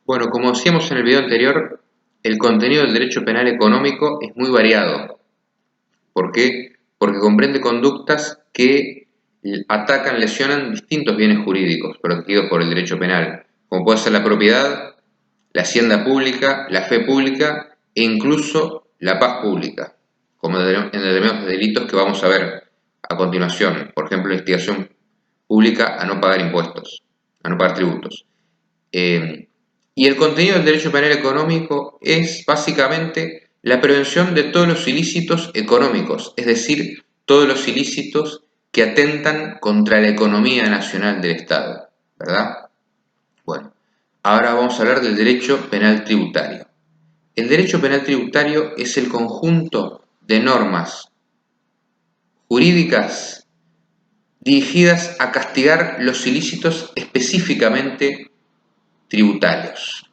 Bueno, como decíamos en el video anterior, el contenido del derecho penal económico es muy variado. ¿Por qué? Porque comprende conductas que atacan, lesionan distintos bienes jurídicos protegidos por el derecho penal, como puede ser la propiedad, la hacienda pública, la fe pública e incluso la paz pública, como en determinados delitos que vamos a ver a continuación. Por ejemplo, la instigación pública a no pagar impuestos, a no pagar tributos. Y el contenido del derecho penal económico es básicamente la prevención de todos los ilícitos económicos, es decir, todos los ilícitos que atentan contra la economía nacional del Estado, ¿verdad? Bueno, ahora vamos a hablar del derecho penal tributario. El derecho penal tributario es el conjunto de normas jurídicas dirigidas a castigar los ilícitos específicamente tributarios.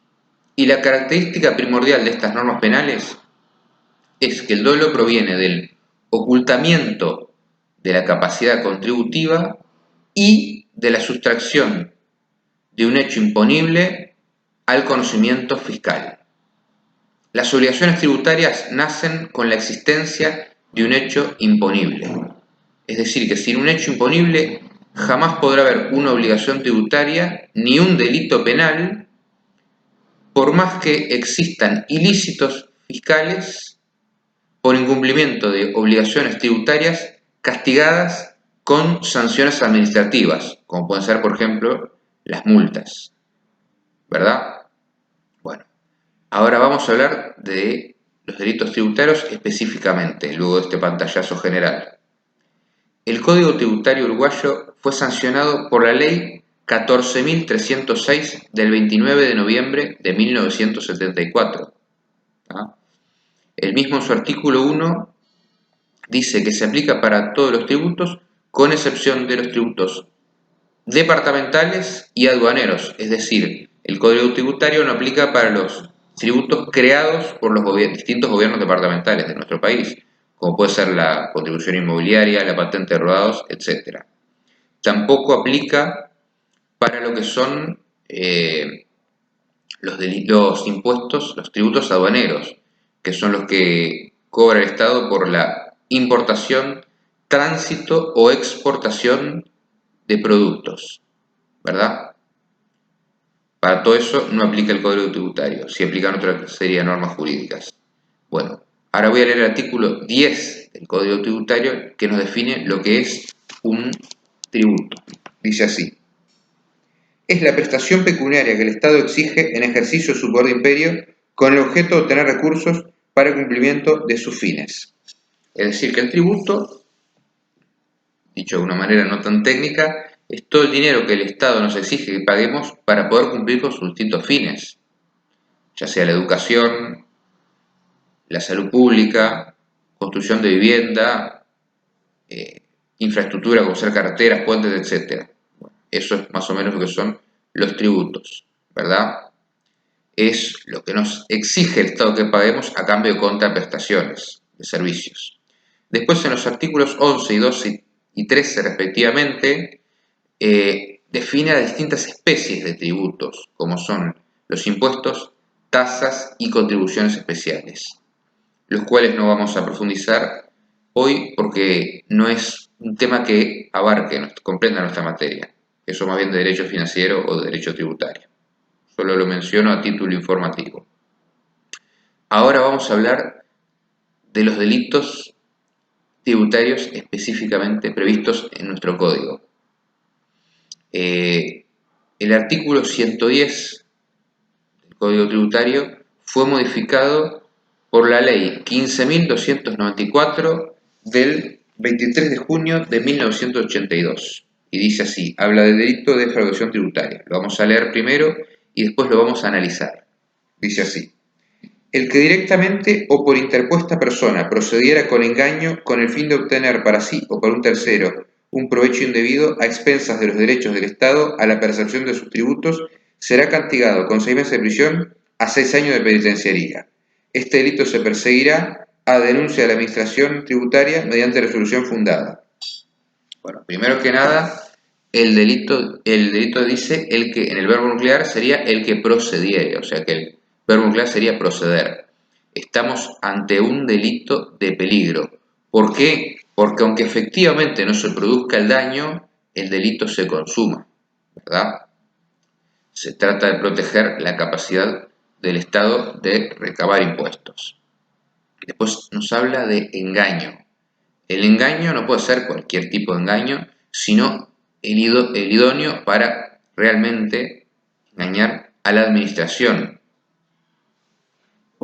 Y la característica primordial de estas normas penales es que el dolo proviene del ocultamiento de la capacidad contributiva y de la sustracción de un hecho imponible al conocimiento fiscal. Las obligaciones tributarias nacen con la existencia de un hecho imponible. Es decir, que sin un hecho imponible jamás podrá haber una obligación tributaria ni un delito penal, por más que existan ilícitos fiscales por incumplimiento de obligaciones tributarias castigadas con sanciones administrativas, como pueden ser, por ejemplo, las multas. ¿Verdad? Bueno, ahora vamos a hablar de los delitos tributarios específicamente, luego de este pantallazo general. El Código Tributario Uruguayo fue sancionado por la Ley 14.306 del 29 de noviembre de 1974. ¿Ah? El mismo en su artículo 1 dice que se aplica para todos los tributos, con excepción de los tributos departamentales y aduaneros, es decir, el Código Tributario no aplica para los tributos creados por los distintos gobiernos departamentales de nuestro país, como puede ser la contribución inmobiliaria, la patente de rodados, etc. Tampoco aplica para lo que son los impuestos, los tributos aduaneros, que son los que cobra el Estado por la importación, tránsito o exportación de productos, ¿verdad? Para todo eso no aplica el Código Tributario, sí aplican otra serie de normas jurídicas. Bueno, ahora voy a leer el artículo 10 del Código Tributario que nos define lo que es un tributo. Dice así: es la prestación pecuniaria que el Estado exige en ejercicio de su poder de imperio con el objeto de obtener recursos para el cumplimiento de sus fines. Es decir, que el tributo, dicho de una manera no tan técnica, es todo el dinero que el Estado nos exige que paguemos para poder cumplir con sus distintos fines, ya sea la educación, la salud pública, construcción de vivienda, infraestructura como ser carreteras, puentes, etc. Bueno, eso es más o menos lo que son los tributos, ¿verdad? Es lo que nos exige el Estado que paguemos a cambio de contraprestaciones de servicios. Después, en los artículos 11 y 12 y 13 respectivamente, define las distintas especies de tributos, como son los impuestos, tasas y contribuciones especiales, los cuales no vamos a profundizar hoy porque no es un tema que abarque, comprenda nuestra materia. Eso más bien de derecho financiero o de derecho tributario. Solo lo menciono a título informativo. Ahora vamos a hablar de los delitos tributarios específicamente previstos en nuestro código. El artículo 110 del Código Tributario fue modificado por la Ley 15.294 del 23 de junio de 1982. Y dice así, habla del delito de defraudación tributaria. Lo vamos a leer primero y después lo vamos a analizar. Dice así: el que directamente o por interpuesta persona procediera con engaño con el fin de obtener para sí o para un tercero un provecho indebido a expensas de los derechos del Estado a la percepción de sus tributos, será castigado con 6 meses de prisión a 6 años de penitenciaría. Este delito se perseguirá a denuncia de la Administración Tributaria mediante resolución fundada. Bueno, primero que nada, El delito dice el que, en el verbo nuclear sería el que procediere, o sea que el verbo nuclear sería proceder. Estamos ante un delito de peligro. ¿Por qué? Porque aunque efectivamente no se produzca el daño, el delito se consuma, ¿verdad? Se trata de proteger la capacidad del Estado de recabar impuestos. Después nos habla de engaño. El engaño no puede ser cualquier tipo de engaño, sino el idóneo para realmente engañar a la administración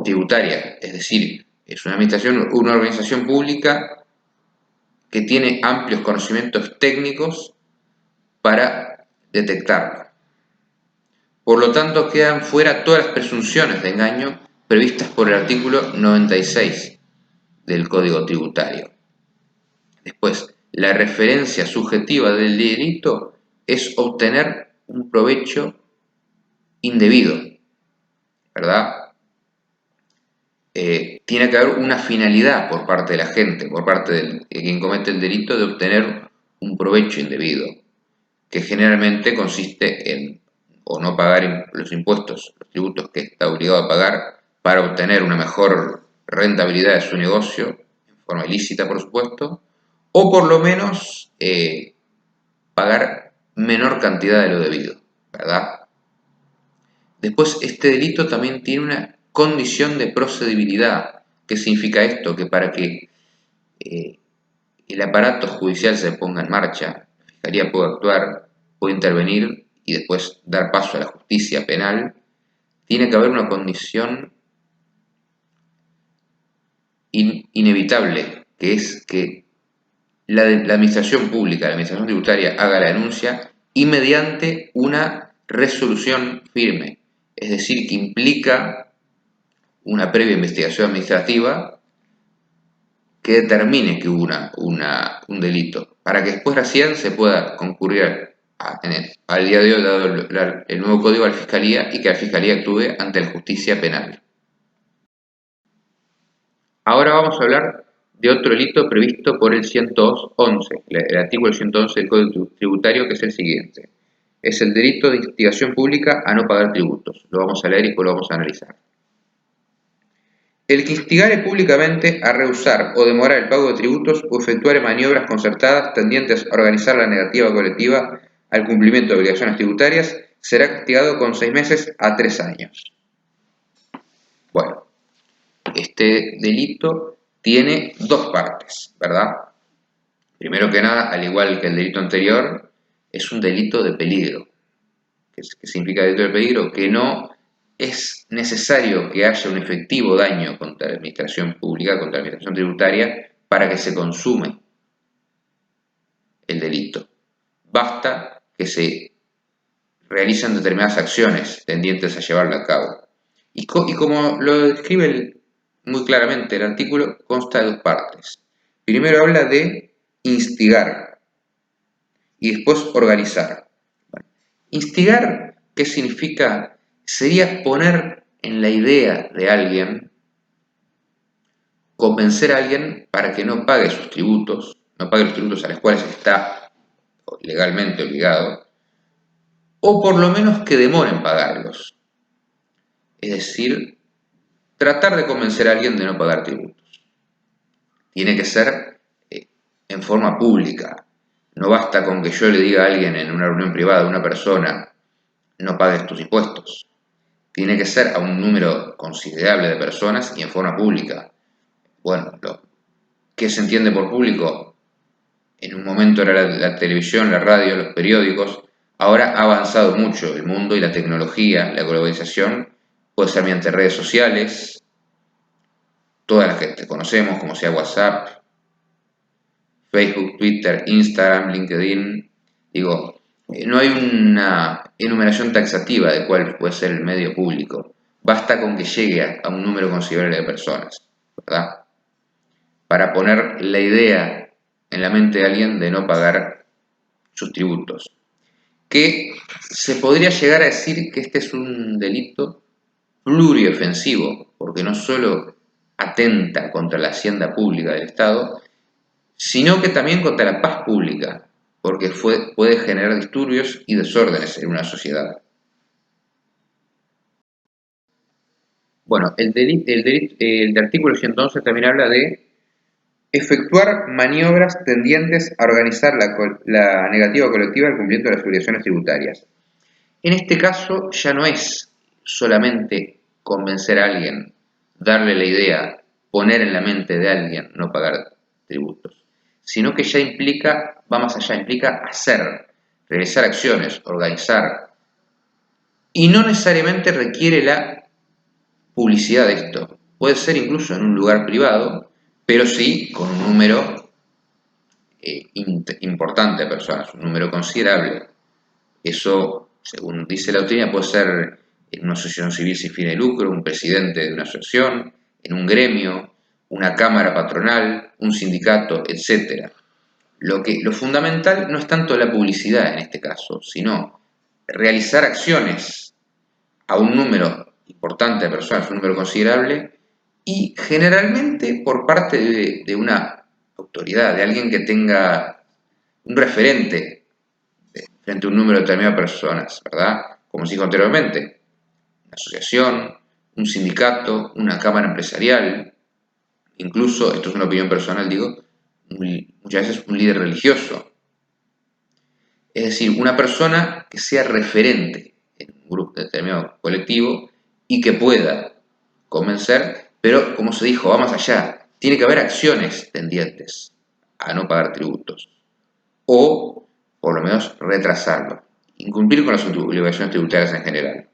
tributaria. Es decir, es una administración, una organización pública que tiene amplios conocimientos técnicos para detectarlo. Por lo tanto, quedan fuera todas las presunciones de engaño previstas por el artículo 96 del Código Tributario. Después, la referencia subjetiva del delito es obtener un provecho indebido, ¿verdad? Tiene que haber una finalidad por parte de la gente, por parte de quien comete el delito, de obtener un provecho indebido, que generalmente consiste en o no pagar los impuestos, los tributos que está obligado a pagar para obtener una mejor rentabilidad de su negocio, en forma ilícita por supuesto, o por lo menos pagar menor cantidad de lo debido, ¿verdad? Después, este delito también tiene una condición de procedibilidad. ¿Qué significa esto? Que para que el aparato judicial se ponga en marcha, la Fiscalía puede actuar, puede intervenir y después dar paso a la justicia penal, tiene que haber una condición inevitable, que es que la administración pública, la administración tributaria, haga la denuncia y mediante una resolución firme, es decir, que implica una previa investigación administrativa que determine que hubo un delito, para que después recién se pueda concurrir al día de hoy, dado el nuevo código, a la Fiscalía y que la Fiscalía actúe ante la justicia penal. Ahora vamos a hablar de otro delito previsto por el 111, el artículo 111 del Código Tributario, que es el siguiente. Es el delito de instigación pública a no pagar tributos. Lo vamos a leer y después lo vamos a analizar. El que instigare públicamente a rehusar o demorar el pago de tributos o efectuare maniobras concertadas tendientes a organizar la negativa colectiva al cumplimiento de obligaciones tributarias será castigado con 6 meses a 3 años. Bueno, este delito tiene dos partes, ¿verdad? Primero que nada, al igual que el delito anterior, es un delito de peligro. ¿Qué significa delito de peligro? Que no es necesario que haya un efectivo daño contra la administración pública, contra la administración tributaria, para que se consume el delito. Basta que se realicen determinadas acciones tendientes a llevarlo a cabo. Y como lo describe muy claramente el artículo, consta de dos partes. Primero habla de instigar y después organizar. Bueno, instigar, ¿qué significa? Sería poner en la idea de alguien, convencer a alguien para que no pague sus tributos, no pague los tributos a los cuales está legalmente obligado, o por lo menos que demore en pagarlos. Es decir, tratar de convencer a alguien de no pagar tributos. Tiene que ser en forma pública. No basta con que yo le diga a alguien en una reunión privada, a una persona, no pagues tus impuestos. Tiene que ser a un número considerable de personas y en forma pública. Bueno, ¿qué se entiende por público? En un momento era la televisión, la radio, los periódicos. Ahora ha avanzado mucho el mundo y la tecnología, la globalización. Puede ser mediante redes sociales, todas las que conocemos, como sea WhatsApp, Facebook, Twitter, Instagram, LinkedIn. Digo, no hay una enumeración taxativa de cuál puede ser el medio público. Basta con que llegue a un número considerable de personas, ¿verdad? Para poner la idea en la mente de alguien de no pagar sus tributos. Que se podría llegar a decir que este es un delito pluriofensivo, porque no solo atenta contra la hacienda pública del Estado, sino que también contra la paz pública. porque puede generar disturbios y desórdenes en una sociedad. Bueno, el artículo 111 también habla de efectuar maniobras tendientes a organizar la negativa colectiva al cumplimiento de las obligaciones tributarias. En este caso ya no es solamente convencer a alguien, darle la idea, poner en la mente de alguien no pagar tributos, sino que ya implica, va más allá, implica hacer, realizar acciones, organizar, y no necesariamente requiere la publicidad de esto. Puede ser incluso en un lugar privado, pero sí con un número importante de personas, un número considerable. Eso, según dice la doctrina, puede ser en una asociación civil sin fin de lucro, un presidente de una asociación, en un gremio, una cámara patronal, un sindicato, etc. Lo fundamental no es tanto la publicidad en este caso, sino realizar acciones a un número importante de personas, un número considerable, y generalmente por parte de una autoridad, de alguien que tenga un referente frente a un número determinado de personas, ¿verdad? Como se dijo anteriormente, una asociación, un sindicato, una cámara empresarial, incluso, esto es una opinión personal, digo, muchas veces un líder religioso. Es decir, una persona que sea referente en un grupo determinado colectivo y que pueda convencer, pero como se dijo, va más allá, tiene que haber acciones tendientes a no pagar tributos o por lo menos retrasarlo, incumplir con las obligaciones tributarias en general.